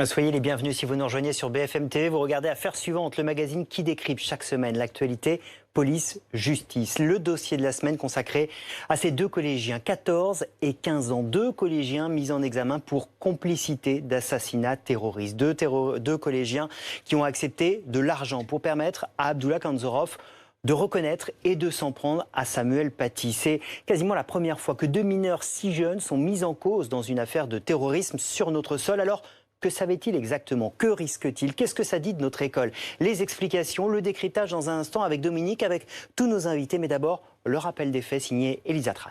Soyez les bienvenus si vous nous rejoignez sur BFM TV. Vous regardez Affaires suivantes, le magazine qui décrypte chaque semaine l'actualité police-justice. Le dossier de la semaine consacré à ces deux collégiens, 14 et 15 ans. Deux collégiens mis en examen pour complicité d'assassinat terroriste. Deux collégiens qui ont accepté de l'argent pour permettre à Abdullah Kanzorov de reconnaître et de s'en prendre à Samuel Paty. C'est quasiment la première fois que deux mineurs si jeunes sont mis en cause dans une affaire de terrorisme sur notre sol. Alors, que savait-il exactement? Que risque-t-il? Qu'est-ce que ça dit de notre école? Les explications, le décryptage dans un instant avec Dominique, avec tous nos invités. Mais d'abord, le rappel des faits signé Elisa Tran.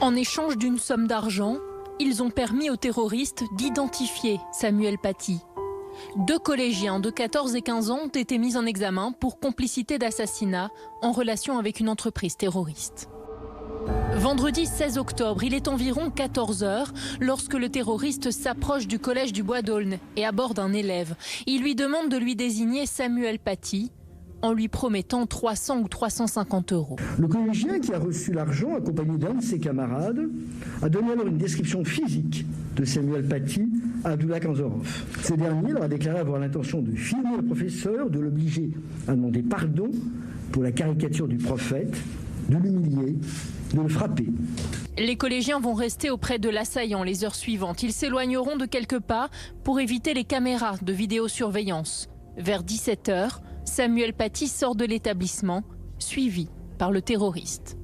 En échange d'une somme d'argent, ils ont permis aux terroristes d'identifier Samuel Paty. Deux collégiens de 14 et 15 ans ont été mis en examen pour complicité d'assassinat en relation avec une entreprise terroriste. Vendredi 16 octobre, il est environ 14 h lorsque le terroriste s'approche du collège du Bois d'Aulne et aborde un élève. Il lui demande de lui désigner Samuel Paty en lui promettant 300 ou 350 euros. Le collégien qui a reçu l'argent, accompagné d'un de ses camarades, a donné alors une description physique de Samuel Paty à Abdullah Kanzorov. Ce dernier leur a déclaré avoir l'intention de filmer le professeur, de l'obliger à demander pardon pour la caricature du prophète, de l'humilier, de le frapper. Les collégiens vont rester auprès de l'assaillant les heures suivantes. Ils s'éloigneront de quelques pas pour éviter les caméras de vidéosurveillance. Vers 17 h, Samuel Paty sort de l'établissement, suivi par le terroriste.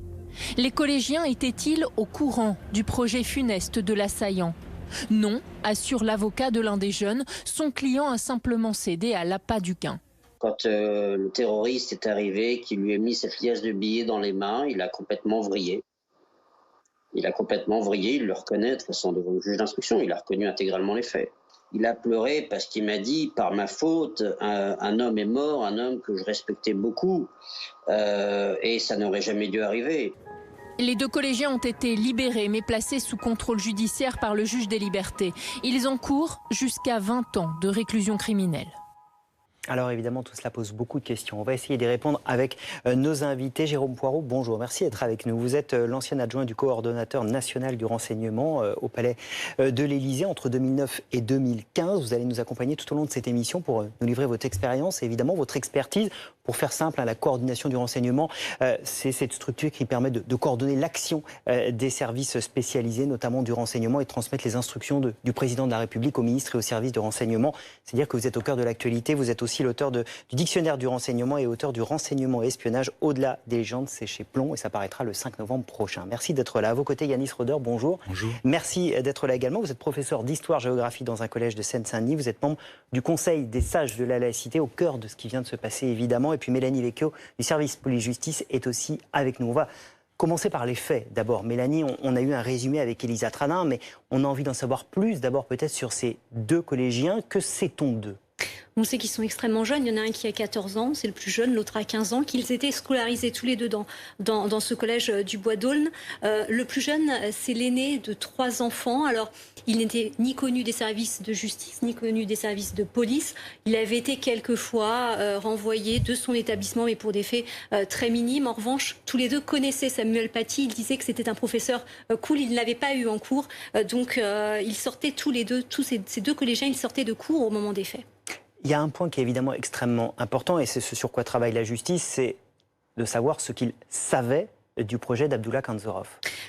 Les collégiens étaient-ils au courant du projet funeste de l'assaillant? Non, assure l'avocat de l'un des jeunes, son client a simplement cédé à l'appât du gain. Quand le terroriste est arrivé, qu'il lui a mis cette liasse de billets dans les mains, il a complètement vrillé. Il le reconnaît de toute façon devant le juge d'instruction, il a reconnu intégralement les faits. Il a pleuré parce qu'il m'a dit, par ma faute, un homme est mort, un homme que je respectais beaucoup, et ça n'aurait jamais dû arriver. Les deux collégiens ont été libérés mais placés sous contrôle judiciaire par le juge des libertés. Ils encourent jusqu'à 20 ans de réclusion criminelle. Alors évidemment, tout cela pose beaucoup de questions. On va essayer d'y répondre avec nos invités. Jérôme Poirot, bonjour, merci d'être avec nous. Vous êtes l'ancien adjoint du coordonnateur national du renseignement au Palais de l'Élysée entre 2009 et 2015. Vous allez nous accompagner tout au long de cette émission pour nous livrer votre expérience et évidemment votre expertise. Pour faire simple, la coordination du renseignement, c'est cette structure qui permet de coordonner l'action des services spécialisés, notamment du renseignement, et de transmettre les instructions du président de la République aux ministres et aux services de renseignement. C'est-à-dire que vous êtes au cœur de l'actualité, vous êtes aussi l'auteur du dictionnaire du renseignement et auteur du renseignement et espionnage au-delà des légendes, c'est chez Plomb et ça paraîtra le 5 novembre prochain. Merci d'être là. À vos côtés, Yanis Roder, bonjour. Bonjour. Merci d'être là également. Vous êtes professeur d'histoire-géographie dans un collège de Seine-Saint-Denis. Vous êtes membre du Conseil des sages de la laïcité, au cœur de ce qui vient de se passer évidemment. Et puis Mélanie Vecchio du service police-justice est aussi avec nous. On va commencer par les faits. D'abord, Mélanie, on a eu un résumé avec Elisa Tran, mais on a envie d'en savoir plus. D'abord peut-être sur ces deux collégiens. Que sait-on d'eux ? On sait qu'ils sont extrêmement jeunes. Il y en a un qui a 14 ans, c'est le plus jeune, l'autre a 15 ans, qu'ils étaient scolarisés tous les deux dans ce collège du Bois d'Aulne. Le plus jeune, c'est l'aîné de 3 enfants. Alors, il n'était ni connu des services de justice, ni connu des services de police. Il avait été quelquefois renvoyé de son établissement, mais pour des faits très minimes. En revanche, tous les deux connaissaient Samuel Paty. Ils disaient que c'était un professeur cool. Ils ne l'avaient pas eu en cours. Donc, ils sortaient tous les deux, ces deux collégiens, ils sortaient de cours au moment des faits. Il y a un point qui est évidemment extrêmement important, et c'est ce sur quoi travaille la justice, c'est de savoir ce qu'il savait du projet d'Abdullah Kanzorov.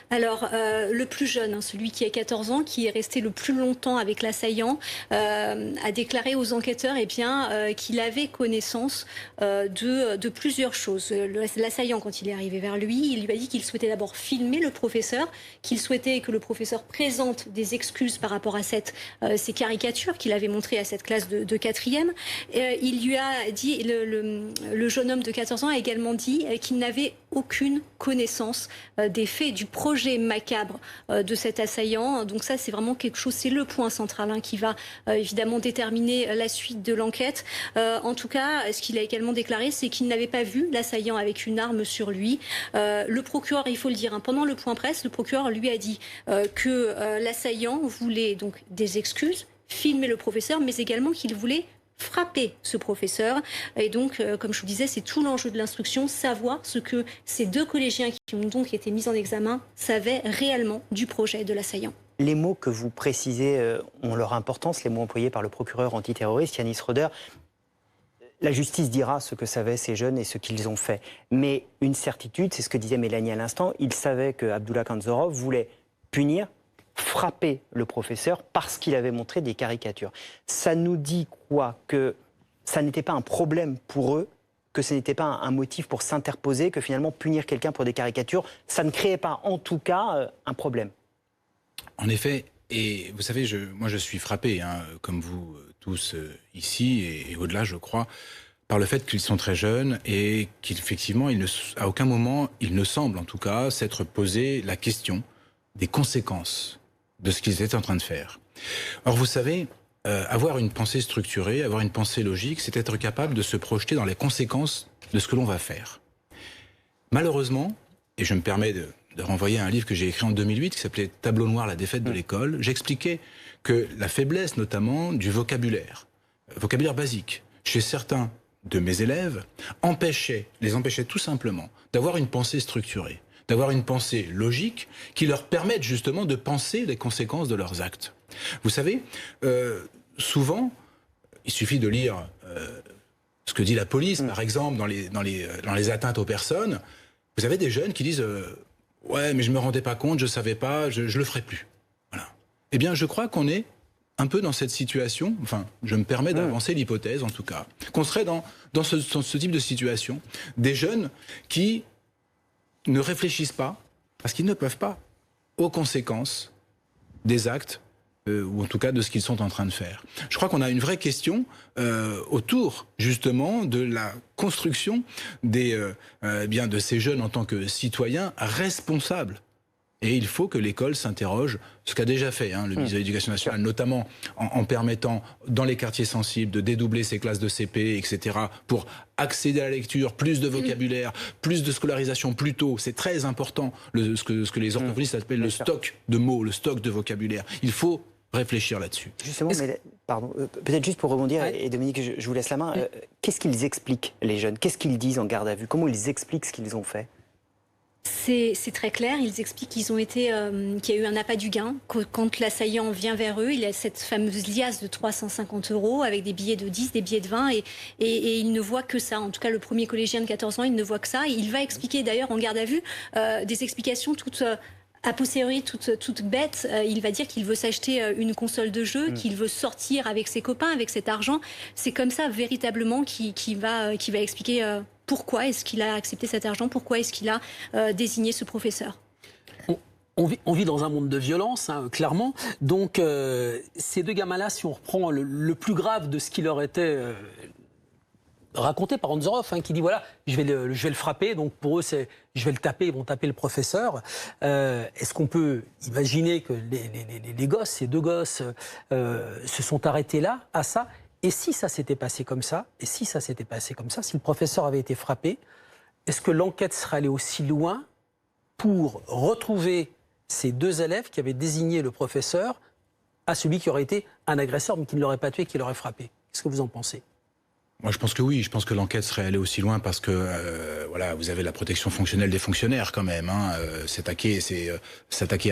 Alors, le plus jeune, celui qui a 14 ans, qui est resté le plus longtemps avec l'assaillant, a déclaré aux enquêteurs qu'il avait connaissance de plusieurs choses. L'assaillant, quand il est arrivé vers lui, il lui a dit qu'il souhaitait d'abord filmer le professeur, qu'il souhaitait que le professeur présente des excuses par rapport à ces caricatures qu'il avait montrées à cette classe de 4e. Il lui a dit, le jeune homme de 14 ans a également dit qu'il n'avait aucune connaissance des faits du projet macabre de cet assaillant. Donc ça, c'est vraiment quelque chose, c'est le point central qui va évidemment déterminer la suite de l'enquête. En tout cas, ce qu'il a également déclaré, c'est qu'il n'avait pas vu l'assaillant avec une arme sur lui. Le procureur, il faut le dire, pendant le point presse, le procureur lui a dit que l'assaillant voulait donc des excuses, filmer le professeur, mais également qu'il voulait frapper ce professeur. Et donc, comme je vous disais, c'est tout l'enjeu de l'instruction, savoir ce que ces deux collégiens qui ont donc été mis en examen savaient réellement du projet de l'assaillant. Les mots que vous précisez ont leur importance, les mots employés par le procureur antiterroriste Yanis Roder. La justice dira ce que savaient ces jeunes et ce qu'ils ont fait. Mais une certitude, c'est ce que disait Mélanie à l'instant, ils savaient que Abdullah Kanzorov voulait punir, frapper le professeur parce qu'il avait montré des caricatures. Ça nous dit quoi? Que ça n'était pas un problème pour eux, que ce n'était pas un motif pour s'interposer, que finalement punir quelqu'un pour des caricatures, ça ne créait pas en tout cas un problème. En effet, et vous savez, moi je suis frappé, hein, comme vous tous ici et au-delà, je crois, par le fait qu'ils sont très jeunes et qu'effectivement, à aucun moment, il ne semble en tout cas s'être posé la question des conséquences de ce qu'ils étaient en train de faire. Or, vous savez, avoir une pensée structurée, avoir une pensée logique, c'est être capable de se projeter dans les conséquences de ce que l'on va faire. Malheureusement, et je me permets de renvoyer à un livre que j'ai écrit en 2008 qui s'appelait « Tableau noir, la défaite de l'école », j'expliquais que la faiblesse notamment du vocabulaire basique, chez certains de mes élèves, les empêchait tout simplement d'avoir une pensée structurée, d'avoir une pensée logique qui leur permette justement de penser les conséquences de leurs actes. Vous savez, souvent, il suffit de lire ce que dit la police, par exemple, dans les atteintes aux personnes. Vous avez des jeunes qui disent ouais, mais je me rendais pas compte, je savais pas, je le ferai plus. Voilà. Eh bien, je crois qu'on est un peu dans cette situation, enfin, je me permets d'avancer l'hypothèse, en tout cas, qu'on serait dans ce type de situation, des jeunes qui ne réfléchissent pas, parce qu'ils ne peuvent pas, aux conséquences des actes, ou en tout cas de ce qu'ils sont en train de faire. Je crois qu'on a une vraie question autour, justement, de la construction de ces jeunes en tant que citoyens responsables. Et il faut que l'école s'interroge, ce qu'a déjà fait le ministre de l'Éducation nationale, notamment en permettant, dans les quartiers sensibles, de dédoubler ses classes de CP, etc., pour accéder à la lecture, plus de vocabulaire, plus de scolarisation plus tôt. C'est très important, ce que les orthophonistes appellent le stock de mots, le stock de vocabulaire. Il faut réfléchir là-dessus. Justement, pardon, peut-être juste pour rebondir, et Dominique, je vous laisse la main, qu'est-ce qu'ils expliquent, les jeunes? Qu'est-ce qu'ils disent en garde à vue? Comment ils expliquent ce qu'ils ont fait? C'est très clair, ils expliquent qu'il y a eu un appât du gain. Quand l'assaillant vient vers eux, il a cette fameuse liasse de 350 € avec des billets de 10, des billets de 20 et il ne voit que ça. En tout cas, le premier collégien de 14 ans, il ne voit que ça. Et il va expliquer d'ailleurs en garde à vue des explications toutes a posteriori, toute bête. Il va dire qu'il veut s'acheter une console de jeu, qu'il veut sortir avec ses copains, avec cet argent. C'est comme ça véritablement qu'il va expliquer pourquoi est-ce qu'il a accepté cet argent, pourquoi est-ce qu'il a désigné ce professeur. On vit dans un monde de violence, clairement. Donc, ces deux gamins-là, si on reprend le plus grave de ce qui leur était raconté par Kanzorov, qui dit voilà, je vais le frapper, donc pour eux, c'est je vais le taper, ils vont taper le professeur. Est-ce qu'on peut imaginer que les gosses, ces deux gosses, se sont arrêtés là, à ça? Et si ça s'était passé comme ça, si le professeur avait été frappé, est-ce que l'enquête serait allée aussi loin pour retrouver ces deux élèves qui avaient désigné le professeur à celui qui aurait été un agresseur, mais qui ne l'aurait pas tué, qui l'aurait frappé? Qu'est-ce que vous en pensez? Moi, je pense que oui. Je pense que l'enquête serait allée aussi loin parce que, voilà, vous avez la protection fonctionnelle des fonctionnaires quand même. S'attaquer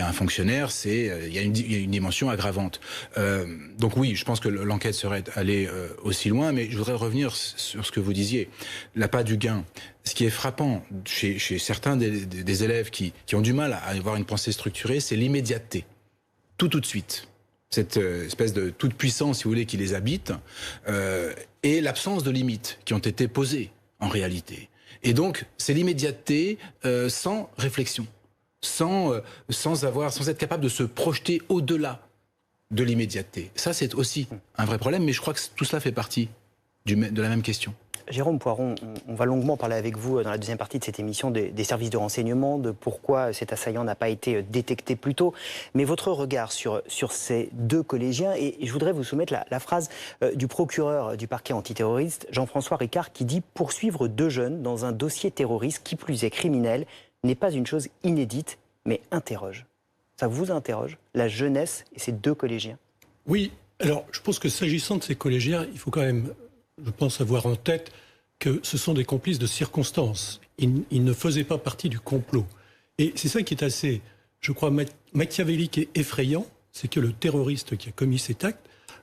à un fonctionnaire, il y a une dimension aggravante. Donc oui, je pense que l'enquête serait allée aussi loin. Mais je voudrais revenir sur ce que vous disiez. L'appât du gain. Ce qui est frappant chez certains des élèves qui ont du mal à avoir une pensée structurée, c'est l'immédiateté. Tout de suite. Cette espèce de toute puissance, si vous voulez, qui les habite, et l'absence de limites qui ont été posées en réalité. Et donc, c'est l'immédiateté sans réflexion, sans être capable de se projeter au-delà de l'immédiateté. Ça, c'est aussi un vrai problème, mais je crois que tout cela fait partie de la même question. Jérôme Poiron, on va longuement parler avec vous dans la deuxième partie de cette émission des services de renseignement, de pourquoi cet assaillant n'a pas été détecté plus tôt. Mais votre regard sur ces deux collégiens, et je voudrais vous soumettre la phrase du procureur du parquet antiterroriste, Jean-François Ricard, qui dit « Poursuivre deux jeunes dans un dossier terroriste, qui plus est criminel, n'est pas une chose inédite, mais interroge ». Ça vous interroge, la jeunesse et ces deux collégiens? Oui, alors je pense que s'agissant de ces collégiens, il faut quand même... Je pense avoir en tête que ce sont des complices de circonstance. Ils ne faisaient pas partie du complot. Et c'est ça qui est assez, je crois, machiavélique et effrayant, c'est que le terroriste qui a commis cet acte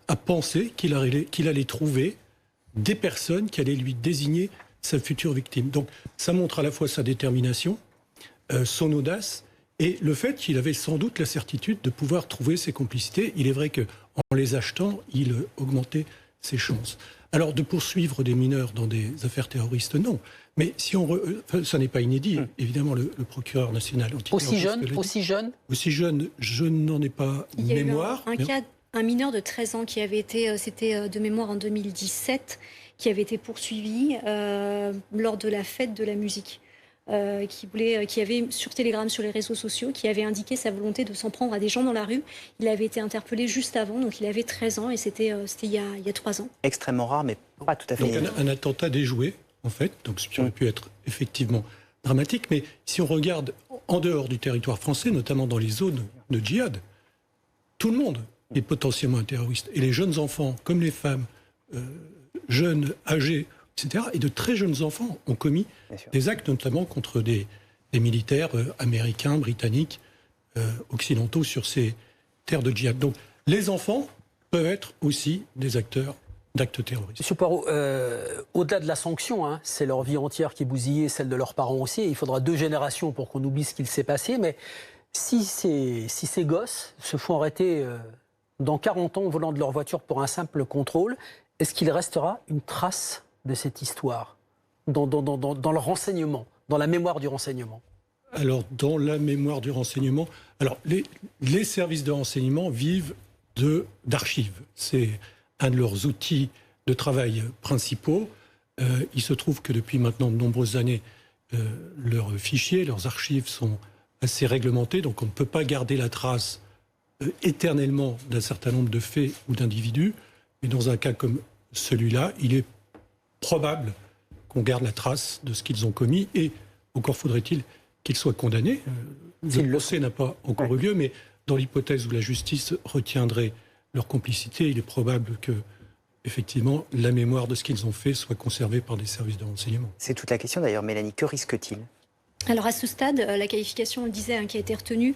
a pensé qu'il allait trouver des personnes qui allaient lui désigner sa future victime. Donc ça montre à la fois sa détermination, son audace, et le fait qu'il avait sans doute la certitude de pouvoir trouver ses complicités. Il est vrai qu'en les achetant, il augmentait ses chances. Alors, de poursuivre des mineurs dans des affaires terroristes, non. Mais si ça n'est pas inédit, évidemment, le procureur national antiterroriste... Aussi jeune, je n'en ai pas mémoire. Il y a eu un mineur de 13 ans qui avait été, c'était de mémoire en 2017, qui avait été poursuivi lors de la fête de la musique. Qui avait sur Telegram, sur les réseaux sociaux, qui avait indiqué sa volonté de s'en prendre à des gens dans la rue. Il avait été interpellé juste avant, donc il avait 13 ans et c'était il y a 3 ans. Extrêmement rare, mais pas tout à fait. Donc un attentat déjoué, en fait, donc ce qui aurait pu être effectivement dramatique, mais si on regarde en dehors du territoire français, notamment dans les zones de djihad, tout le monde est potentiellement un terroriste. Et les jeunes enfants, comme les femmes, jeunes, âgés, etc. Et de très jeunes enfants ont commis des actes, notamment contre des militaires américains, britanniques, occidentaux sur ces terres de djihad. Donc les enfants peuvent être aussi des acteurs d'actes terroristes. Monsieur Poirot, au-delà de la sanction, hein, c'est leur vie entière qui est bousillée, celle de leurs parents aussi. Il faudra 2 générations pour qu'on oublie ce qu'il s'est passé. Mais si ces gosses se font arrêter dans 40 ans au volant de leur voiture pour un simple contrôle, est-ce qu'il restera une trace de cette histoire dans le renseignement, dans la mémoire du renseignement? Alors, dans la mémoire du renseignement, alors les services de renseignement vivent d'archives. C'est un de leurs outils de travail principaux. Il se trouve que depuis maintenant de nombreuses années, leurs fichiers, leurs archives sont assez réglementés, donc on ne peut pas garder la trace éternellement d'un certain nombre de faits ou d'individus. Mais dans un cas comme celui-là, il est probable qu'on garde la trace de ce qu'ils ont commis et encore faudrait-il qu'ils soient condamnés. Le procès n'a pas encore eu lieu, mais dans l'hypothèse où la justice retiendrait leur complicité, il est probable que, effectivement, la mémoire de ce qu'ils ont fait soit conservée par des services de renseignement. C'est toute la question d'ailleurs, Mélanie. Que risque-t-il ? Alors à ce stade, la qualification, on le disait, qui a été retenue,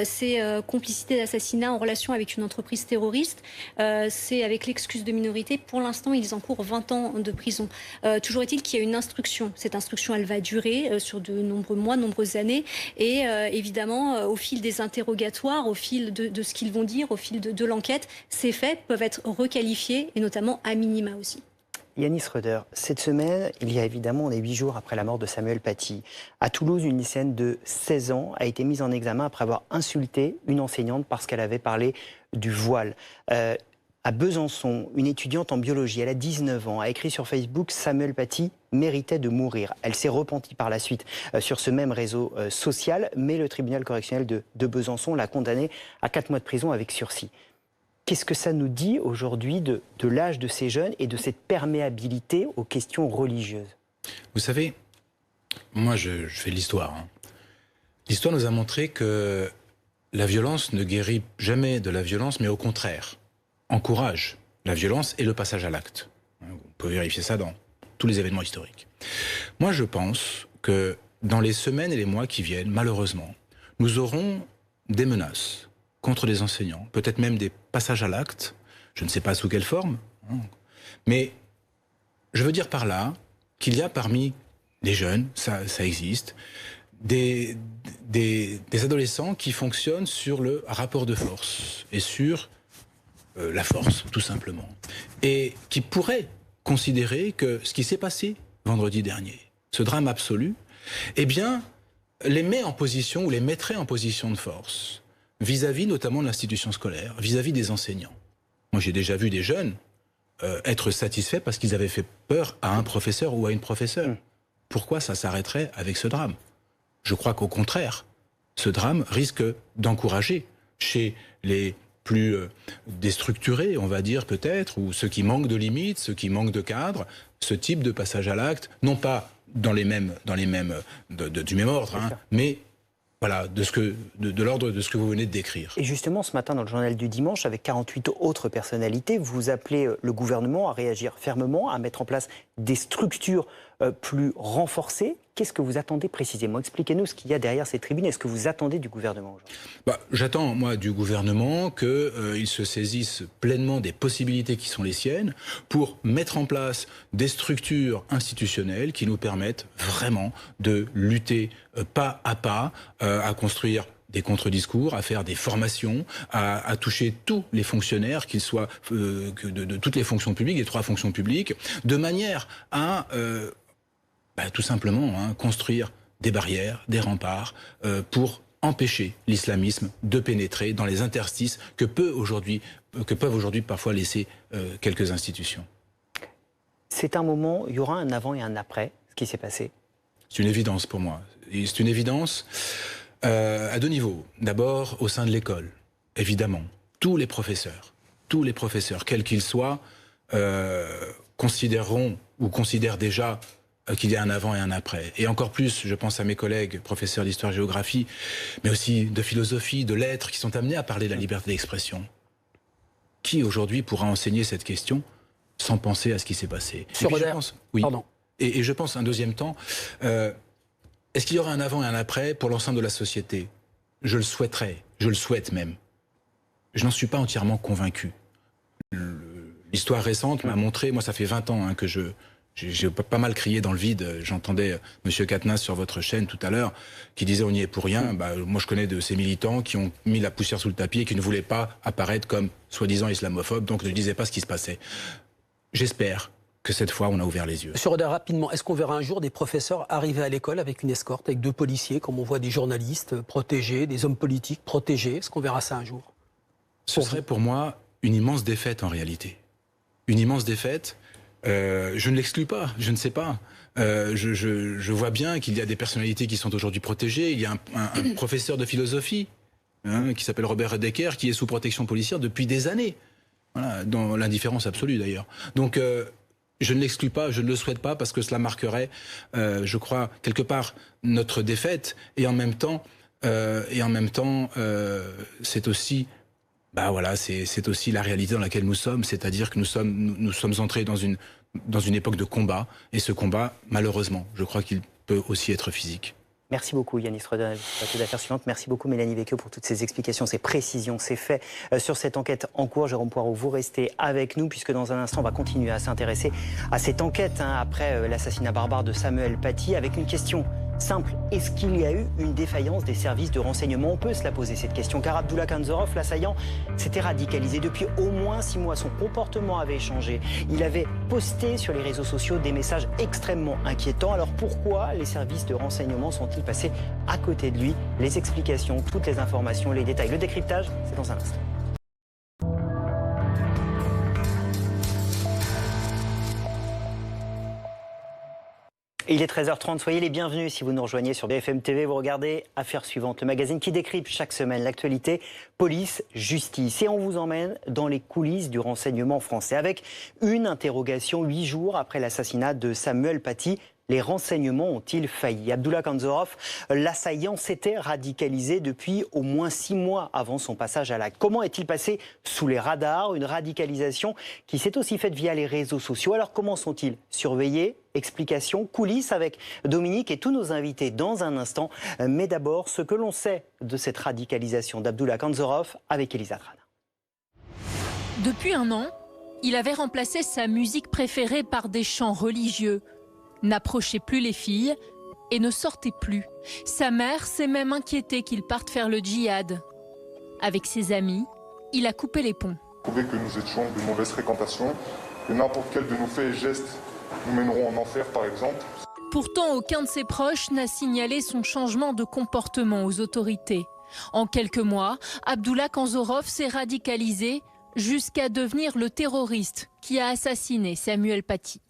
c'est complicité d'assassinat en relation avec une entreprise terroriste. C'est avec l'excuse de minorité. Pour l'instant, ils encourent 20 ans de prison. Toujours est-il qu'il y a une instruction. Cette instruction, elle va durer sur de nombreux mois, de nombreuses années. Et évidemment, au fil des interrogatoires, au fil de ce qu'ils vont dire, au fil de l'enquête, ces faits peuvent être requalifiés, et notamment à minima aussi. Yanis Schröder, cette semaine, il y a évidemment, on est 8 jours après la mort de Samuel Paty. À Toulouse, une lycéenne de 16 ans a été mise en examen après avoir insulté une enseignante parce qu'elle avait parlé du voile. À Besançon, une étudiante en biologie, elle a 19 ans, a écrit sur Facebook « Samuel Paty méritait de mourir ». Elle s'est repentie par la suite sur ce même réseau social, mais le tribunal correctionnel de Besançon l'a condamnée à 4 mois de prison avec sursis. Qu'est-ce que ça nous dit aujourd'hui de l'âge de ces jeunes et de cette perméabilité aux questions religieuses? Vous savez, moi je fais l'histoire. Hein. L'histoire nous a montré que la violence ne guérit jamais de la violence, mais au contraire, encourage la violence et le passage à l'acte. Vous pouvez vérifier ça dans tous les événements historiques. Moi je pense que dans les semaines et les mois qui viennent, malheureusement, nous aurons des menaces contre les enseignants, peut-être même des passages à l'acte, je ne sais pas sous quelle forme, hein. Mais je veux dire par là qu'il y a parmi les jeunes, ça existe, des adolescents qui fonctionnent sur le rapport de force et sur la force, tout simplement, et qui pourraient considérer que ce qui s'est passé vendredi dernier, ce drame absolu, eh bien, les met en position ou les mettrait en position de force vis-à-vis notamment de l'institution scolaire, vis-à-vis des enseignants. Moi, j'ai déjà vu des jeunes être satisfaits parce qu'ils avaient fait peur à un professeur ou à une professeure. Pourquoi ça s'arrêterait avec ce drame? Je crois qu'au contraire, ce drame risque d'encourager chez les plus déstructurés, on va dire peut-être, ou ceux qui manquent de limites, ceux qui manquent de cadre, ce type de passage à l'acte, non pas du même ordre, hein, mais voilà, de l'ordre de ce que vous venez de décrire. Et justement, ce matin, dans le journal du dimanche, avec 48 autres personnalités, vous appelez le gouvernement à réagir fermement, à mettre en place des structures plus renforcée. Qu'est-ce que vous attendez précisément? Expliquez-nous ce qu'il y a derrière ces tribunes. Est-ce que vous attendez du gouvernement aujourd'hui? J'attends, moi, du gouvernement qu'il se saisisse pleinement des possibilités qui sont les siennes pour mettre en place des structures institutionnelles qui nous permettent vraiment de lutter pas à pas à construire des contre-discours, à faire des formations, à toucher tous les fonctionnaires, qu'ils soient de toutes les fonctions publiques, des 3 fonctions publiques, de manière à tout simplement construire des barrières, des remparts pour empêcher l'islamisme de pénétrer dans les interstices que peuvent aujourd'hui parfois laisser quelques institutions. C'est un moment, il y aura un avant et un après, ce qui s'est passé? C'est une évidence pour moi. Et c'est une évidence à 2 niveaux. D'abord, au sein de l'école, évidemment. Tous les professeurs, quels qu'ils soient, considèrent déjà qu'il y a un avant et un après. Et encore plus, je pense à mes collègues professeurs d'histoire-géographie, mais aussi de philosophie, de lettres, qui sont amenés à parler de la liberté d'expression. Qui aujourd'hui pourra enseigner cette question sans penser à ce qui s'est passé? Et je pense, un deuxième temps, est-ce qu'il y aura un avant et un après pour l'ensemble de la société? Je le souhaiterais, je le souhaite même. Je n'en suis pas entièrement convaincu. L'histoire récente m'a montré, moi ça fait 20 ans que j'ai pas mal crié dans le vide. J'entendais M. Katnas sur votre chaîne tout à l'heure qui disait on n'y est pour rien. Moi je connais de ces militants qui ont mis la poussière sous le tapis et qui ne voulaient pas apparaître comme soi-disant islamophobes, donc ne disaient pas ce qui se passait. J'espère que cette fois, on a ouvert les yeux. Monsieur Roder, rapidement, est-ce qu'on verra un jour des professeurs arriver à l'école avec une escorte, avec 2 policiers, comme on voit des journalistes protégés, des hommes politiques protégés? Est-ce qu'on verra ça un jour? Ce serait pour moi une immense défaite en réalité. Une immense défaite. Je ne l'exclus pas, je ne sais pas. Je vois bien qu'il y a des personnalités qui sont aujourd'hui protégées. Il y a un professeur de philosophie qui s'appelle Robert Decker, qui est sous protection policière depuis des années. Voilà, dans l'indifférence absolue d'ailleurs. Donc je ne l'exclus pas, je ne le souhaite pas, parce que cela marquerait, je crois, quelque part notre défaite. Et en même temps, c'est aussi, c'est aussi la réalité dans laquelle nous sommes, c'est-à-dire que nous sommes entrés dans une époque de combat. Et ce combat, malheureusement, je crois qu'il peut aussi être physique. Merci beaucoup Yanis Roder, plateau d'affaires suivante. Merci beaucoup Mélanie Vecchio pour toutes ces explications, ces précisions, ces faits sur cette enquête en cours. Jérôme Poirot, vous restez avec nous puisque dans un instant on va continuer à s'intéresser à cette enquête après l'assassinat barbare de Samuel Paty avec une question simple. Est-ce qu'il y a eu une défaillance des services de renseignement? On peut se la poser cette question car Abdullah Kanzorov, l'assaillant, s'était radicalisé depuis au moins 6 mois. Son comportement avait changé. Il avait posté sur les réseaux sociaux des messages extrêmement inquiétants. Alors pourquoi les services de renseignement sont-ils passés à côté de lui? Les explications, toutes les informations, les détails, le décryptage, c'est dans un instant. Il est 13h30, soyez les bienvenus si vous nous rejoignez sur BFM TV. Vous regardez Affaires suivantes, le magazine qui décrypte chaque semaine l'actualité police, justice. Et on vous emmène dans les coulisses du renseignement français avec une interrogation 8 jours après l'assassinat de Samuel Paty. Les renseignements ont-ils failli? Abdullah Kanzorov, l'assaillant, s'était radicalisé depuis au moins 6 mois avant son passage à l'acte. Comment est-il passé sous les radars? Une radicalisation qui s'est aussi faite via les réseaux sociaux. Alors comment sont-ils surveillés? Explications, coulisses avec Dominique et tous nos invités dans un instant. Mais d'abord, ce que l'on sait de cette radicalisation d'Abdullah Kanzorov avec Elisa Trana. Depuis 1 an, il avait remplacé sa musique préférée par des chants religieux, n'approchait plus les filles et ne sortait plus. Sa mère s'est même inquiétée qu'il parte faire le djihad. Avec ses amis, il a coupé les ponts. Prouver que nous étions de mauvaise fréquentation, que n'importe quel de nos faits et gestes nous mèneront en enfer par exemple. Pourtant, aucun de ses proches n'a signalé son changement de comportement aux autorités. En quelques mois, Abdullah Kanzorov s'est radicalisé jusqu'à devenir le terroriste qui a assassiné Samuel Paty.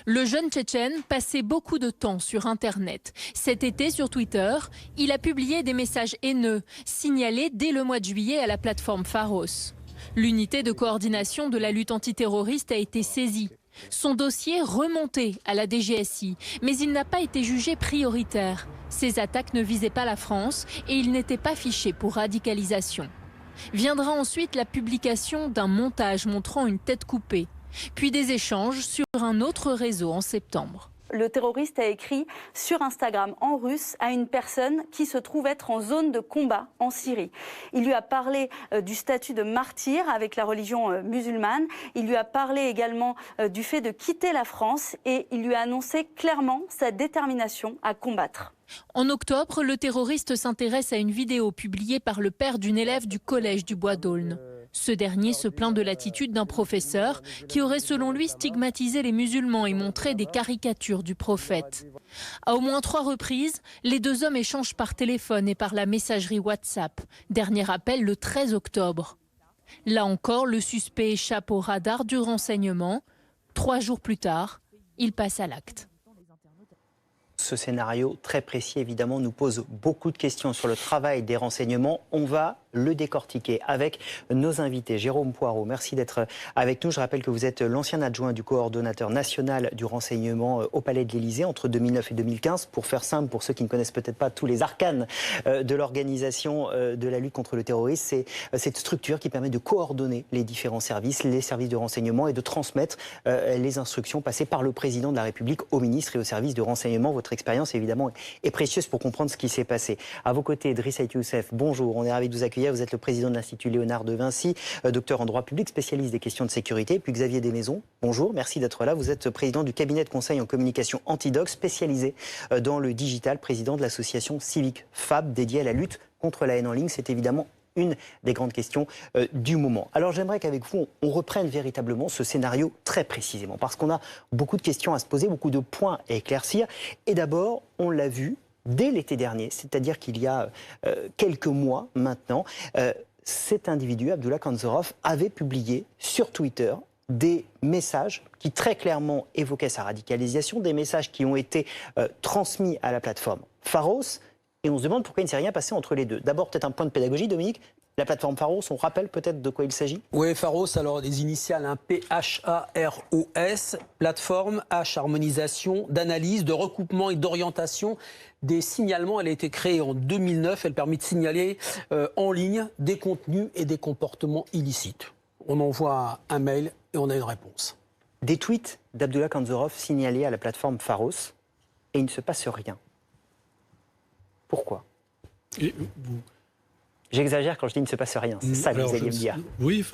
Le jeune Tchétchène passait beaucoup de temps sur Internet. Cet été, sur Twitter, il a publié des messages haineux, signalés dès le mois de juillet à la plateforme Pharos. L'unité de coordination de la lutte antiterroriste a été saisie. Son dossier remonté à la DGSI, mais il n'a pas été jugé prioritaire. Ces attaques ne visaient pas la France et il n'était pas fiché pour radicalisation. Viendra ensuite la publication d'un montage montrant une tête coupée, puis des échanges sur un autre réseau en septembre. Le terroriste a écrit sur Instagram en russe à une personne qui se trouve être en zone de combat en Syrie. Il lui a parlé du statut de martyr avec la religion musulmane. Il lui a parlé également du fait de quitter la France et il lui a annoncé clairement sa détermination à combattre. En octobre, le terroriste s'intéresse à une vidéo publiée par le père d'une élève du collège du Bois d'Aulne. Ce dernier se plaint de l'attitude d'un professeur qui aurait selon lui stigmatisé les musulmans et montré des caricatures du prophète. À au moins 3 reprises, les deux hommes échangent par téléphone et par la messagerie WhatsApp. Dernier appel le 13 octobre. Là encore, le suspect échappe au radar du renseignement. 3 jours plus tard, il passe à l'acte. Ce scénario très précis, évidemment, nous pose beaucoup de questions sur le travail des renseignements. On va le décortiquer avec nos invités. Jérôme Poirot, merci d'être avec nous. Je rappelle que vous êtes l'ancien adjoint du coordonnateur national du renseignement au Palais de l'Élysée entre 2009 et 2015. Pour faire simple, pour ceux qui ne connaissent peut-être pas tous les arcanes de l'organisation de la lutte contre le terrorisme, c'est cette structure qui permet de coordonner les différents services, les services de renseignement et de transmettre les instructions passées par le président de la République aux ministres et aux services de renseignement. Votre expérience, évidemment, est précieuse pour comprendre ce qui s'est passé. À vos côtés, Driss Ait Youssef, bonjour, on est ravis de vous accueillir. Vous êtes le président de l'Institut Léonard de Vinci, docteur en droit public, spécialiste des questions de sécurité. Puis Xavier Desmaisons, bonjour, merci d'être là. Vous êtes président du cabinet de conseil en communication Antidoc, spécialisé dans le digital, président de l'association civique FAB, dédiée à la lutte contre la haine en ligne. C'est évidemment une des grandes questions du moment. Alors j'aimerais qu'avec vous, on reprenne véritablement ce scénario très précisément, parce qu'on a beaucoup de questions à se poser, beaucoup de points à éclaircir. Et d'abord, on l'a vu dès l'été dernier, c'est-à-dire qu'il y a quelques mois maintenant, cet individu, Abdullah Kanzorov, avait publié sur Twitter des messages qui très clairement évoquaient sa radicalisation, des messages qui ont été transmis à la plateforme Pharos. Et on se demande pourquoi il ne s'est rien passé entre les deux. D'abord, peut-être un point de pédagogie, Dominique. La plateforme Pharos, on rappelle peut-être de quoi il s'agit? Oui, Pharos, alors des initiales, P-H-A-R-O-S, plateforme H, harmonisation, d'analyse, de recoupement et d'orientation des signalements. Elle a été créée en 2009, elle permet de signaler en ligne des contenus et des comportements illicites. On envoie un mail et on a une réponse. Des tweets d'Abdullah Kanzorov signalés à la plateforme Pharos et il ne se passe rien. Pourquoi? J'exagère quand je dis il ne se passe rien, c'est ça que vous alliez me dire. Oui,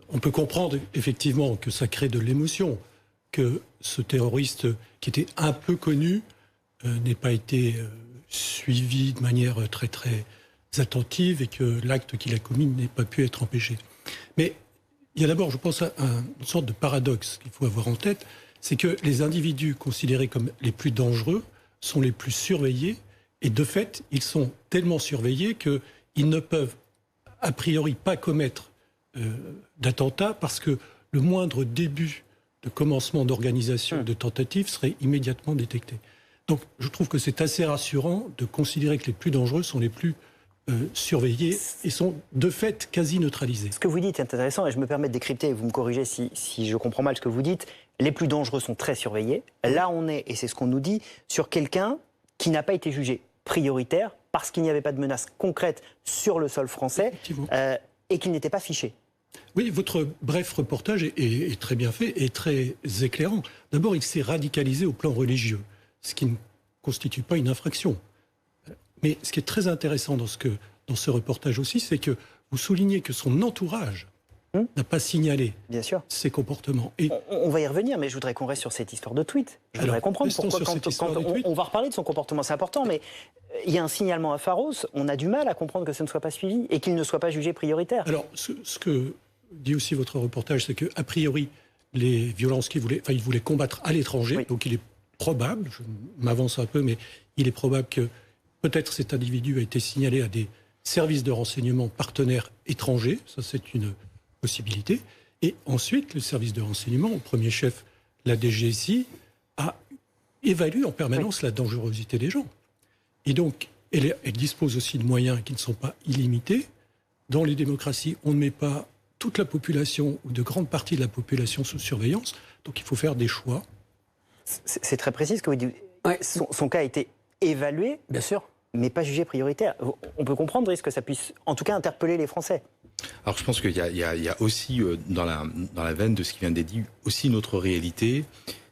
on peut comprendre effectivement que ça crée de l'émotion, que ce terroriste qui était un peu connu n'ait pas été suivi de manière très très attentive et que l'acte qu'il a commis n'ait pas pu être empêché. Mais il y a d'abord, je pense, une sorte de paradoxe qu'il faut avoir en tête, c'est que les individus considérés comme les plus dangereux sont les plus surveillés. Et de fait, ils sont tellement surveillés qu'ils ne peuvent a priori pas commettre d'attentat parce que le moindre début de commencement d'organisation de tentative serait immédiatement détecté. Donc je trouve que c'est assez rassurant de considérer que les plus dangereux sont les plus surveillés et sont de fait quasi neutralisés. Ce que vous dites est intéressant et je me permets de décrypter et vous me corrigez si je comprends mal ce que vous dites. Les plus dangereux sont très surveillés. Là on est, et c'est ce qu'on nous dit, sur quelqu'un qui n'a pas été jugé prioritaire parce qu'il n'y avait pas de menace concrète sur le sol français et qu'il n'était pas fiché. Oui, votre bref reportage est très bien fait et très éclairant. D'abord, il s'est radicalisé au plan religieux, ce qui ne constitue pas une infraction. Mais ce qui est très intéressant dans ce reportage aussi, c'est que vous soulignez que son entourage n'a pas signalé ses comportements. Et on va y revenir, mais je voudrais qu'on reste sur cette histoire de tweet. Je voudrais comprendre pourquoi on va reparler de son comportement, c'est important, mais il y a un signalement à Pharos, on a du mal à comprendre que ce ne soit pas suivi et qu'il ne soit pas jugé prioritaire. Alors, ce que dit aussi votre reportage, c'est qu'a priori, les violences qu'il voulait, il voulait combattre à l'étranger, donc il est probable, je m'avance un peu, mais il est probable que peut-être cet individu a été signalé à des services de renseignement partenaires étrangers, ça c'est une possibilité. Et ensuite, le service de renseignement, au premier chef, la DGSI, évalue en permanence la dangerosité des gens. Et donc, elle dispose aussi de moyens qui ne sont pas illimités. Dans les démocraties, on ne met pas toute la population ou de grandes parties de la population sous surveillance. Donc, il faut faire des choix. C'est très précis ce que vous dites. Ouais. Son cas a été évalué, bien sûr, mais pas jugé prioritaire. On peut comprendre que ça puisse, en tout cas, interpeller les Français. Alors je pense qu'il y a aussi, dans la veine de ce qui vient d'être dit, aussi une autre réalité,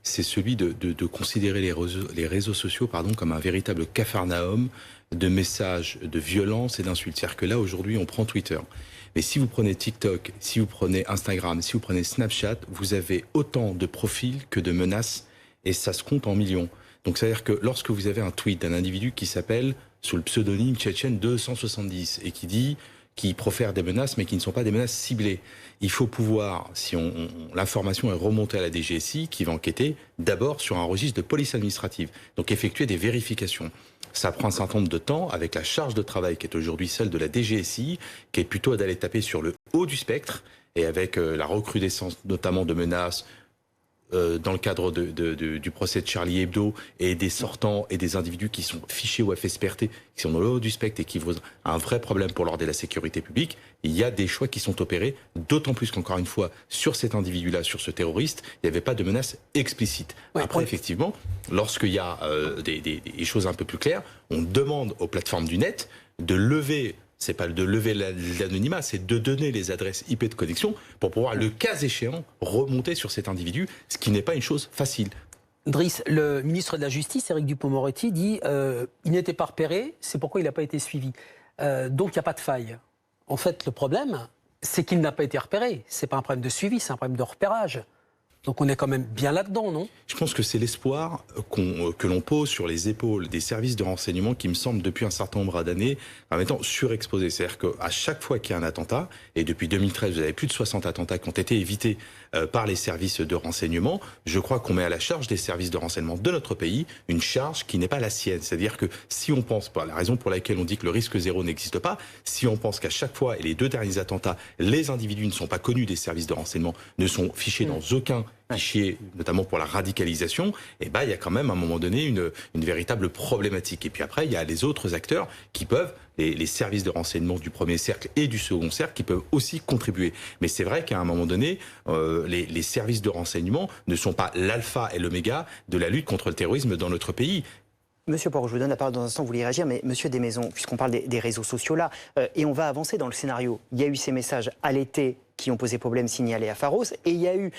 c'est celui de considérer les réseaux sociaux comme un véritable capharnaüm de messages de violence et d'insultes. C'est-à-dire que là, aujourd'hui, on prend Twitter. Mais si vous prenez TikTok, si vous prenez Instagram, si vous prenez Snapchat, vous avez autant de profils que de menaces et ça se compte en millions. Donc, c'est-à-dire que lorsque vous avez un tweet d'un individu qui s'appelle, sous le pseudonyme tchétchène 270, et qui profère des menaces, mais qui ne sont pas des menaces ciblées, il faut pouvoir, si l'information est remontée à la DGSI, qui va enquêter d'abord sur un registre de police administrative, donc effectuer des vérifications. Ça prend un certain nombre de temps, avec la charge de travail qui est aujourd'hui celle de la DGSI, qui est plutôt d'aller taper sur le haut du spectre, et avec la recrudescence notamment de menaces, dans le cadre du procès de Charlie Hebdo et des sortants et des individus qui sont fichés au FSPRT, qui sont dans le haut du spectre et qui posent un vrai problème pour l'ordre et la sécurité publique, il y a des choix qui sont opérés, d'autant plus qu'encore une fois, sur cet individu-là, sur ce terroriste, il n'y avait pas de menace explicite. Ouais, après, effectivement, lorsqu'il y a des choses un peu plus claires, on demande aux plateformes du net de lever... C'est pas de lever l'anonymat, c'est de donner les adresses IP de connexion pour pouvoir, le cas échéant, remonter sur cet individu, ce qui n'est pas une chose facile. Driss, le ministre de la Justice, Éric Dupond-Moretti, dit il n'était pas repéré, c'est pourquoi il n'a pas été suivi. Donc il n'y a pas de faille. En fait, le problème, c'est qu'il n'a pas été repéré. Ce n'est pas un problème de suivi, c'est un problème de repérage. Donc on est quand même bien là-dedans, non? Je pense que c'est l'espoir que l'on pose sur les épaules des services de renseignement qui me semble depuis un certain nombre d'années en étant surexposés. C'est-à-dire qu'à chaque fois qu'il y a un attentat, et depuis 2013 vous avez plus de 60 attentats qui ont été évités par les services de renseignement, je crois qu'on met à la charge des services de renseignement de notre pays une charge qui n'est pas la sienne. C'est-à-dire que si on pense pas, la raison pour laquelle on dit que le risque zéro n'existe pas, si on pense qu'à chaque fois, et les 2 derniers attentats, les individus ne sont pas connus des services de renseignement, ne sont fichés dans aucun fichier, notamment pour la radicalisation, et il y a quand même à un moment donné une véritable problématique. Et puis après, il y a les autres acteurs qui peuvent, les services de renseignement du premier cercle et du second cercle, qui peuvent aussi contribuer. Mais c'est vrai qu'à un moment donné, les services de renseignement ne sont pas l'alpha et l'oméga de la lutte contre le terrorisme dans notre pays. Monsieur Poirot, je vous donne la parole dans un instant, vous voulez réagir, mais Monsieur Desmaisons, puisqu'on parle des réseaux sociaux là, et on va avancer dans le scénario. Il y a eu ces messages à l'été qui ont posé problème signalés à Pharos, et il y a eu,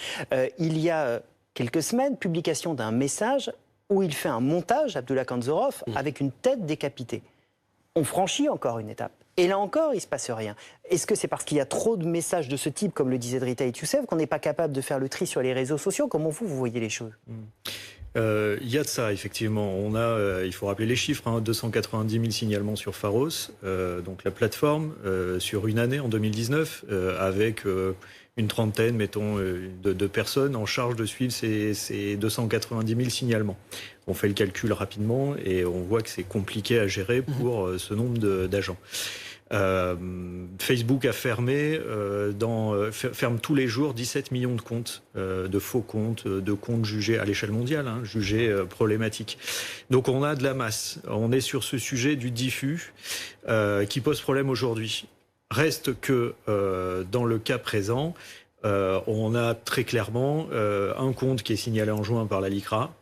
il y a quelques semaines, publication d'un message où il fait un montage, Abdullah Kanzorov, avec une tête décapitée. On franchit encore une étape. Et là encore, il ne se passe rien. Est-ce que c'est parce qu'il y a trop de messages de ce type, comme le disait Drita Youssef, qu'on n'est pas capable de faire le tri sur les réseaux sociaux? Comment vous voyez les choses? Il y a de ça, effectivement. On a, il faut rappeler les chiffres, 290 000 signalements sur Pharos, donc la plateforme, sur une année, en 2019, avec une trentaine, mettons, de personnes en charge de suivre ces 290 000 signalements. On fait le calcul rapidement et on voit que c'est compliqué à gérer pour ce nombre d'agents. Facebook a fermé, ferme tous les jours 17 millions de comptes, de faux comptes, de comptes jugés à l'échelle mondiale, jugés problématiques. Donc on a de la masse. On est sur ce sujet du diffus qui pose problème aujourd'hui. Reste que dans le cas présent, on a très clairement un compte qui est signalé en juin par la LICRA,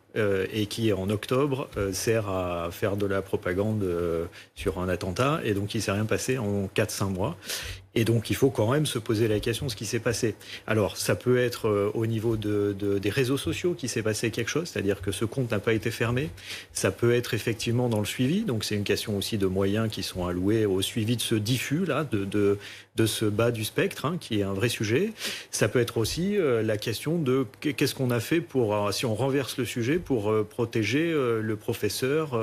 et qui, en octobre, sert à faire de la propagande sur un attentat, et donc il ne s'est rien passé en 4-5 mois. Et donc il faut quand même se poser la question de ce qui s'est passé. Alors ça peut être au niveau des réseaux sociaux qu'il s'est passé quelque chose, c'est-à-dire que ce compte n'a pas été fermé. Ça peut être effectivement dans le suivi, donc c'est une question aussi de moyens qui sont alloués au suivi de ce diffus, là, de ce bas du spectre, qui est un vrai sujet. Ça peut être aussi la question de qu'est-ce qu'on a fait pour, si on renverse le sujet, pour protéger le professeur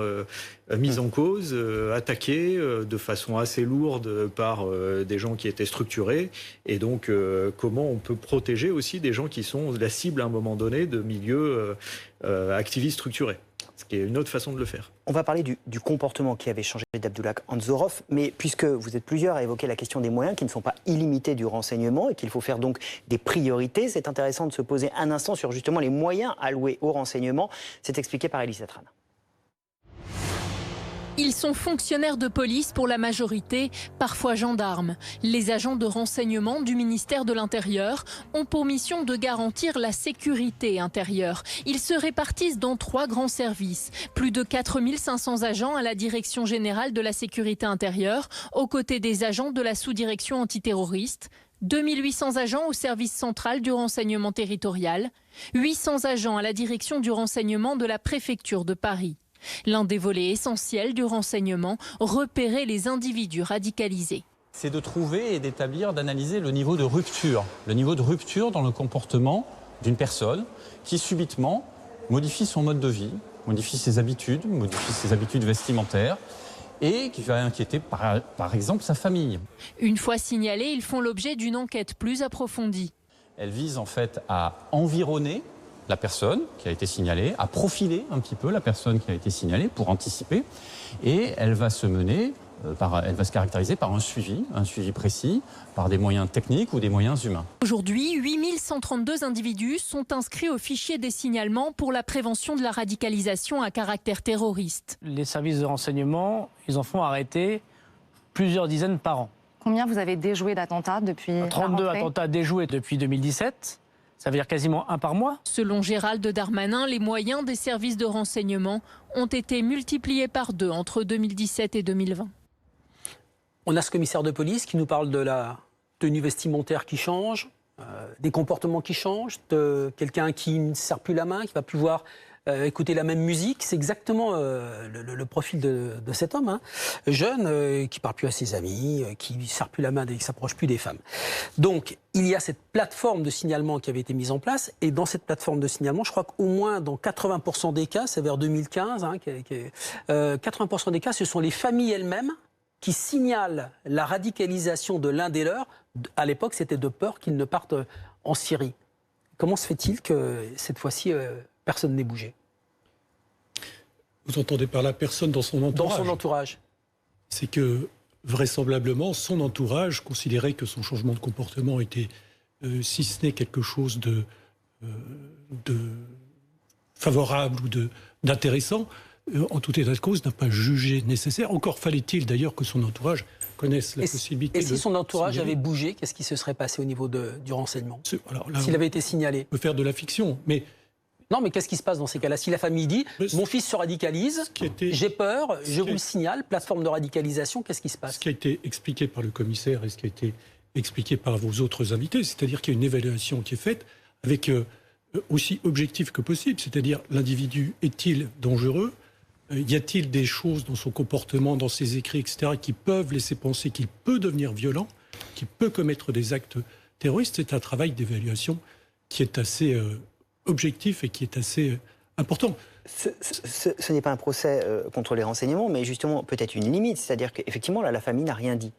mis en cause, attaqué de façon assez lourde par des gens qui étaient structurés, et donc comment on peut protéger aussi des gens qui sont la cible à un moment donné de milieux activistes structurés, ce qui est une autre façon de le faire. On va parler du comportement qui avait changé d'Abdullah Kanzorov, mais puisque vous êtes plusieurs à évoquer la question des moyens qui ne sont pas illimités du renseignement et qu'il faut faire donc des priorités, c'est intéressant de se poser un instant sur justement les moyens alloués au renseignement. C'est expliqué par Elisa Tran. Ils sont fonctionnaires de police pour la majorité, parfois gendarmes. Les agents de renseignement du ministère de l'Intérieur ont pour mission de garantir la sécurité intérieure. Ils se répartissent dans 3 grands services. Plus de 4 500 agents à la Direction générale de la sécurité intérieure, aux côtés des agents de la sous-direction antiterroriste. 2800 agents au service central du renseignement territorial, 800 agents à la direction du renseignement de la préfecture de Paris. L'un des volets essentiels du renseignement, repérer les individus radicalisés. C'est de trouver et d'établir, d'analyser le niveau de rupture. Le niveau de rupture dans le comportement d'une personne qui subitement modifie son mode de vie, modifie ses habitudes vestimentaires, et qui va inquiéter par exemple sa famille. Une fois signalés, ils font l'objet d'une enquête plus approfondie. Elle vise en fait à environner la personne qui a été signalée, à profiler un petit peu la personne qui a été signalée pour anticiper, et elle va se caractériser par un suivi précis, par des moyens techniques ou des moyens humains. Aujourd'hui, 8132 individus sont inscrits au fichier des signalements pour la prévention de la radicalisation à caractère terroriste. Les services de renseignement, ils en font arrêter plusieurs dizaines par an. Combien vous avez déjoué d'attentats depuis 32 attentats déjoués depuis 2017. Ça veut dire quasiment un par mois. Selon Gérald Darmanin, les moyens des services de renseignement ont été multipliés par 2 entre 2017 et 2020. On a ce commissaire de police qui nous parle de la tenue vestimentaire qui change, des comportements qui changent, de quelqu'un qui ne serre plus la main, qui va plus pouvoir écouter la même musique. C'est exactement le profil de cet homme, jeune, qui ne parle plus à ses amis, qui ne serre plus la main et qui ne s'approche plus des femmes. Donc, il y a cette plateforme de signalement qui avait été mise en place. Et dans cette plateforme de signalement, je crois qu'au moins dans 80% des cas, c'est vers 2015, 80% des cas, ce sont les familles elles-mêmes qui signalent la radicalisation de l'un des leurs. À l'époque, c'était de peur qu'ils ne partent en Syrie. Comment se fait-il que cette fois-ci, personne n'ait bougé? Vous entendez par la personne dans son entourage? Dans son entourage. C'est que, vraisemblablement, son entourage considérait que son changement de comportement était, si ce n'est quelque chose de favorable ou d'intéressant, en tout état de cause, n'a pas jugé nécessaire. Encore fallait-il d'ailleurs que son entourage connaisse la possibilité. Et si son entourage avait bougé, qu'est-ce qui se serait passé au niveau du renseignement? S'il avait été signalé? On peut faire de la fiction, mais... Non, mais qu'est-ce qui se passe dans ces cas-là? Si la famille dit « mon fils se radicalise, j'ai peur, je vous le signale, plateforme de radicalisation », qu'est-ce qui se passe? Ce qui a été expliqué par le commissaire et ce qui a été expliqué par vos autres invités, c'est-à-dire qu'il y a une évaluation qui est faite avec aussi objectif que possible, c'est-à-dire l'individu est-il dangereux? Y a-t-il des choses dans son comportement, dans ses écrits, etc., qui peuvent laisser penser qu'il peut devenir violent, qu'il peut commettre des actes terroristes? C'est un travail d'évaluation qui est assez objectif et qui est assez important. Ce n'est pas un procès contre les renseignements, mais justement peut-être une limite. C'est-à-dire qu'effectivement, là, la famille n'a rien dit.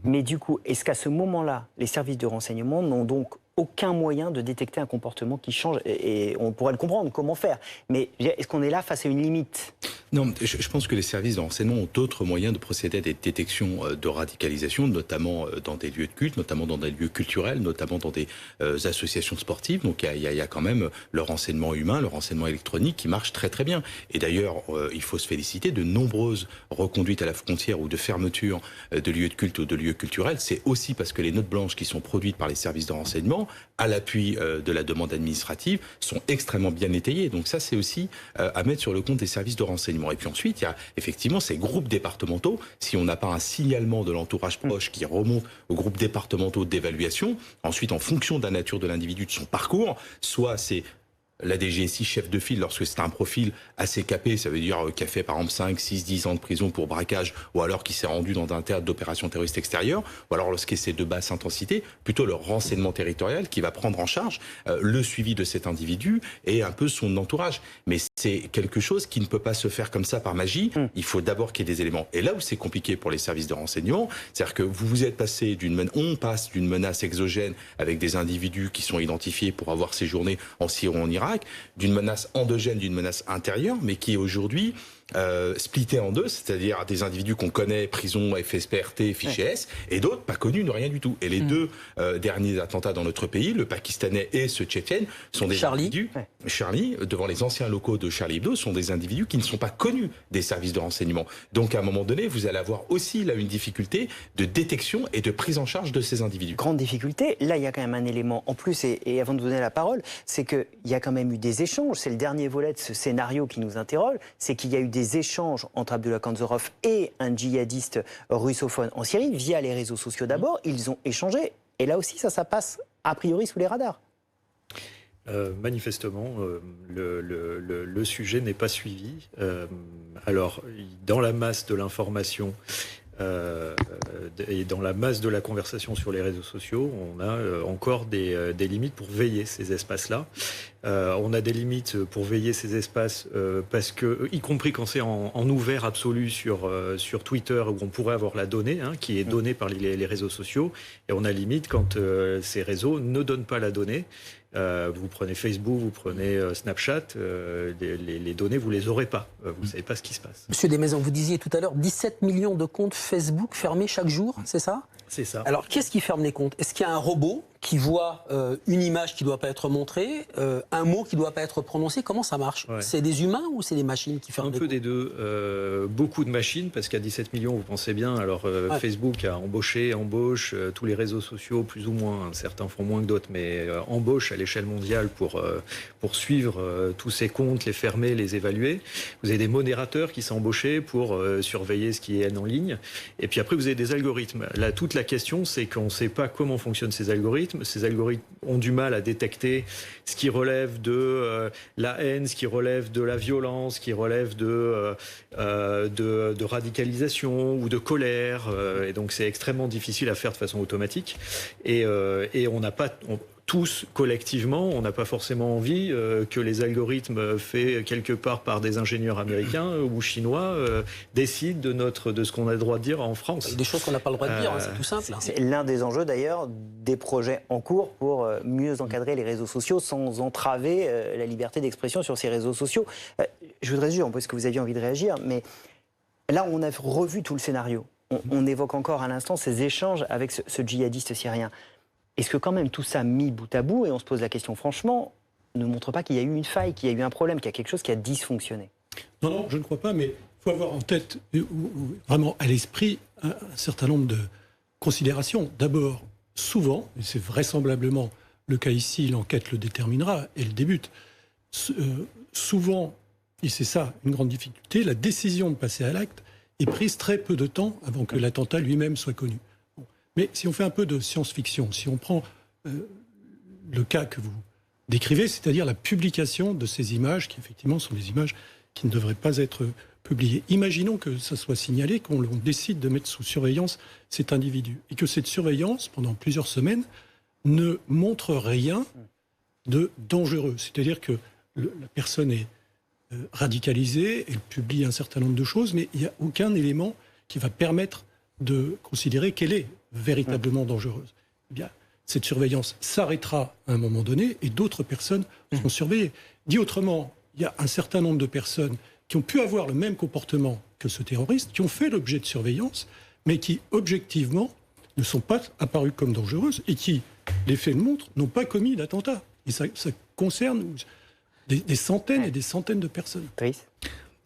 Mais du coup, est-ce qu'à ce moment-là, les services de renseignement n'ont donc aucun moyen de détecter un comportement qui change? Et on pourrait le comprendre, comment faire? Mais est-ce qu'on est là face à une limite? Non, je pense que les services de renseignement ont d'autres moyens de procéder à des détections de radicalisation, notamment dans des lieux de culte, notamment dans des lieux culturels, notamment dans des associations sportives. Donc il y a quand même le renseignement humain, le renseignement électronique qui marche très très bien. Et d'ailleurs, il faut se féliciter de nombreuses reconduites à la frontière ou de fermetures de lieux de culte ou de lieux culturels. C'est aussi parce que les notes blanches qui sont produites par les services de renseignement, à l'appui de la demande administrative, sont extrêmement bien étayées. Donc ça, c'est aussi à mettre sur le compte des services de renseignement. Et puis ensuite, il y a effectivement ces groupes départementaux. Si on n'a pas un signalement de l'entourage proche qui remonte aux groupes départementaux d'évaluation, ensuite, en fonction de la nature de l'individu, de son parcours, soit c'est la DGSI chef de file, lorsque c'est un profil assez capé, ça veut dire qui a fait par exemple 5, 6, 10 ans de prison pour braquage, ou alors qui s'est rendu dans un théâtre d'opération terroriste extérieure, ou alors lorsque c'est de basse intensité, plutôt le renseignement territorial qui va prendre en charge le suivi de cet individu et un peu son entourage. Mais c'est quelque chose qui ne peut pas se faire comme ça par magie. Il faut d'abord qu'il y ait des éléments. Et là où c'est compliqué pour les services de renseignement, c'est-à-dire que vous êtes passé on passe d'une menace exogène avec des individus qui sont identifiés pour avoir séjourné en Syrie ou en Irak, d'une menace endogène, d'une menace intérieure, mais qui est aujourd'hui splitté en deux, c'est-à-dire des individus qu'on connaît, prison, FSPRT, fichier S, et d'autres pas connus, de rien du tout. Et les deux derniers attentats dans notre pays, le pakistanais et ce tchétchène, sont des individus, Charlie, devant les anciens locaux de Charlie Hebdo, sont des individus qui ne sont pas connus des services de renseignement. Donc à un moment donné, vous allez avoir aussi là une difficulté de détection et de prise en charge de ces individus. Grande difficulté. Là, il y a quand même un élément en plus, et avant de vous donner la parole, c'est qu'il y a quand même eu des échanges. C'est le dernier volet de ce scénario qui nous interroge, c'est qu'il y a eu des échanges entre Abdullah Kanzorov et un djihadiste russophone en Syrie, via les réseaux sociaux d'abord. Ils ont échangé. Et là aussi, ça passe a priori sous les radars. Manifestement, le sujet n'est pas suivi. Alors, dans la masse de l'information et dans la masse de la conversation sur les réseaux sociaux, on a encore des limites pour veiller ces espaces-là. On a des limites pour veiller ces espaces parce que, y compris quand c'est en ouvert absolu sur Twitter, où on pourrait avoir la donnée, qui est donnée par les réseaux sociaux, et on a limite quand ces réseaux ne donnent pas la donnée. Vous prenez Facebook, vous prenez Snapchat, les données, vous les aurez pas. Vous ne savez pas ce qui se passe. Monsieur Desmaisons, vous disiez tout à l'heure 17 millions de comptes Facebook fermés chaque jour, c'est ça ? C'est ça. Alors, qu'est-ce qui ferme les comptes ? Est-ce qu'il y a un robot qui voit une image qui ne doit pas être montrée, un mot qui ne doit pas être prononcé ? Comment ça marche ? C'est des humains ou c'est des machines qui ferment les comptes ? Un peu des deux. Beaucoup de machines, parce qu'à 17 millions, vous pensez bien. Alors, Facebook a embauche, tous les réseaux sociaux, plus ou moins. Certains font moins que d'autres, mais embauche à l'échelle mondiale pour suivre tous ces comptes, les fermer, les évaluer. Vous avez des modérateurs qui sont embauchés pour surveiller ce qui est en ligne. Et puis après, vous avez des algorithmes. Là, toute la question, c'est qu'on ne sait pas comment fonctionnent ces algorithmes. Ces algorithmes ont du mal à détecter ce qui relève de la haine, ce qui relève de la violence, ce qui relève de radicalisation ou de colère. Et donc, c'est extrêmement difficile à faire de façon automatique. Et on n'a pas... tous, collectivement, on n'a pas forcément envie que les algorithmes faits quelque part par des ingénieurs américains ou chinois décident de ce qu'on a le droit de dire en France. Des choses qu'on n'a pas le droit de dire, c'est tout simple. C'est l'un des enjeux d'ailleurs des projets en cours pour mieux encadrer les réseaux sociaux sans entraver la liberté d'expression sur ces réseaux sociaux. Je voudrais juste, parce que vous aviez envie de réagir, mais là on a revu tout le scénario. On évoque encore à l'instant ces échanges avec ce djihadiste syrien. Est-ce que quand même tout ça mis bout à bout, et on se pose la question franchement, ne montre pas qu'il y a eu une faille, qu'il y a eu un problème, qu'il y a quelque chose qui a dysfonctionné ? Non, je ne crois pas, mais il faut avoir en tête, vraiment à l'esprit, un certain nombre de considérations. D'abord, souvent, et c'est vraisemblablement le cas ici, l'enquête le déterminera, elle débute, souvent, et c'est ça une grande difficulté, la décision de passer à l'acte est prise très peu de temps avant que l'attentat lui-même soit connu. Mais si on fait un peu de science-fiction, si on prend le cas que vous décrivez, c'est-à-dire la publication de ces images, qui effectivement sont des images qui ne devraient pas être publiées. Imaginons que ça soit signalé, qu'on décide de mettre sous surveillance cet individu, et que cette surveillance, pendant plusieurs semaines, ne montre rien de dangereux. C'est-à-dire que la personne est radicalisée, elle publie un certain nombre de choses, mais il n'y a aucun élément qui va permettre de considérer qu'elle est véritablement dangereuse. Eh bien, cette surveillance s'arrêtera à un moment donné et d'autres personnes seront surveillées. Dit autrement, il y a un certain nombre de personnes qui ont pu avoir le même comportement que ce terroriste, qui ont fait l'objet de surveillance, mais qui, objectivement, ne sont pas apparues comme dangereuses et qui, les faits le montrent, n'ont pas commis d'attentat. Et ça concerne des centaines et des centaines de personnes.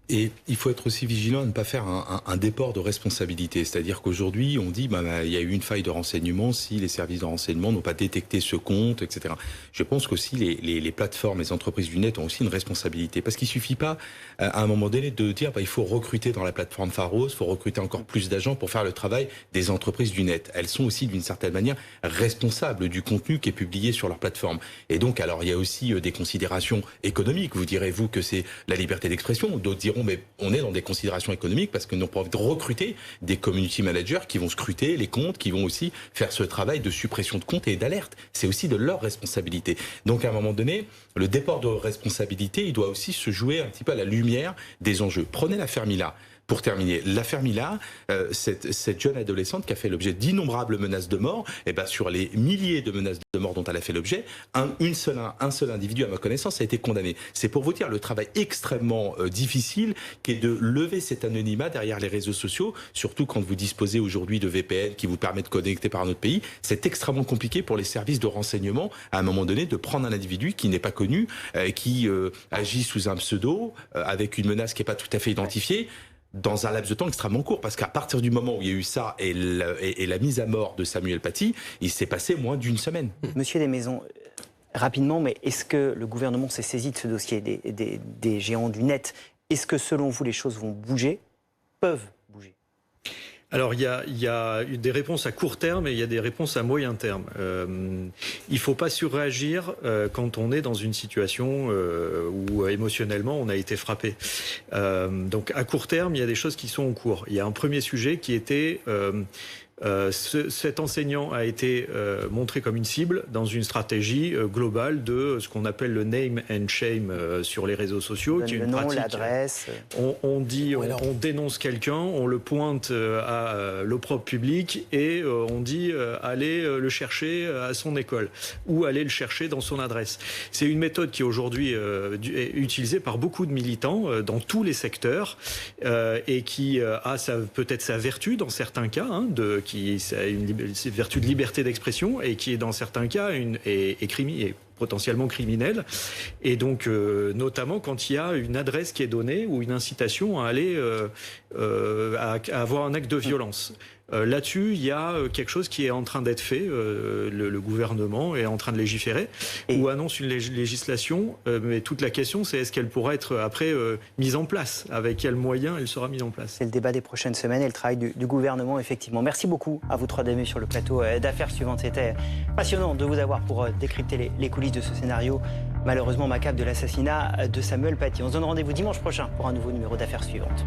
Et il faut être aussi vigilant à ne pas faire un déport de responsabilité. C'est-à-dire qu'aujourd'hui, on dit il y a eu une faille de renseignement si les services de renseignement n'ont pas détecté ce compte, etc. Je pense qu'aussi les plateformes, les entreprises du net ont aussi une responsabilité. Parce qu'il ne suffit pas, à un moment donné, de dire il faut recruter dans la plateforme Pharos, il faut recruter encore plus d'agents pour faire le travail des entreprises du net. Elles sont aussi, d'une certaine manière, responsables du contenu qui est publié sur leur plateforme. Et donc, alors, il y a aussi des considérations économiques. Vous direz, vous, que c'est la liberté d'expression. D'autres diront, mais on est dans des considérations économiques parce que nous avons envie de recruter des community managers qui vont scruter les comptes, qui vont aussi faire ce travail de suppression de comptes et d'alerte. C'est aussi de leur responsabilité. Donc à un moment donné, le déport de responsabilité, il doit aussi se jouer un petit peu à la lumière des enjeux. Prenez l'affaire Mila. Pour terminer, l'affaire Mila, cette jeune adolescente qui a fait l'objet d'innombrables menaces de mort, et sur les milliers de menaces de mort dont elle a fait l'objet, un seul individu, à ma connaissance, a été condamné. C'est pour vous dire le travail extrêmement difficile qui est de lever cet anonymat derrière les réseaux sociaux, surtout quand vous disposez aujourd'hui de VPN qui vous permet de connecter par un autre pays. C'est extrêmement compliqué pour les services de renseignement, à un moment donné, de prendre un individu qui n'est pas connu, qui agit sous un pseudo, avec une menace qui n'est pas tout à fait identifiée, dans un laps de temps extrêmement court, parce qu'à partir du moment où il y a eu ça et la mise à mort de Samuel Paty, il s'est passé moins d'une semaine. Monsieur Desmaisons, rapidement, mais est-ce que le gouvernement s'est saisi de ce dossier des géants du net ? Est-ce que selon vous les choses vont bouger, peuvent bouger ? Alors, il y a des réponses à court terme et il y a des réponses à moyen terme. Il ne faut pas surréagir quand on est dans une situation où émotionnellement on a été frappé. Donc, à court terme, il y a des choses qui sont en cours. Il y a un premier sujet qui était... cet enseignant a été montré comme une cible dans une stratégie globale de ce qu'on appelle le name and shame sur les réseaux sociaux, qui est une pratique. L'adresse. On dénonce quelqu'un, on le pointe à l'opprobre public et on dit allez le chercher à son école ou allez le chercher dans son adresse. C'est une méthode qui aujourd'hui est utilisée par beaucoup de militants dans tous les secteurs et qui a peut-être sa vertu dans certains cas, qui a une vertu de liberté d'expression et qui est dans certains cas est potentiellement criminel. Et donc, notamment quand il y a une adresse qui est donnée ou une incitation à aller à avoir un acte de violence. Là-dessus, il y a quelque chose qui est en train d'être fait. Le gouvernement est en train de légiférer ou annonce une législation. Mais toute la question, c'est est-ce qu'elle pourra être après mise en place? Avec quels moyens elle sera mise en place? C'est le débat des prochaines semaines et le travail du gouvernement, effectivement. Merci beaucoup à vous trois d'amis sur le plateau d'Affaires suivantes. C'était passionnant de vous avoir pour décrypter les coulisses de ce scénario malheureusement macabre de l'assassinat de Samuel Paty. On se donne rendez-vous dimanche prochain pour un nouveau numéro d'Affaires suivantes.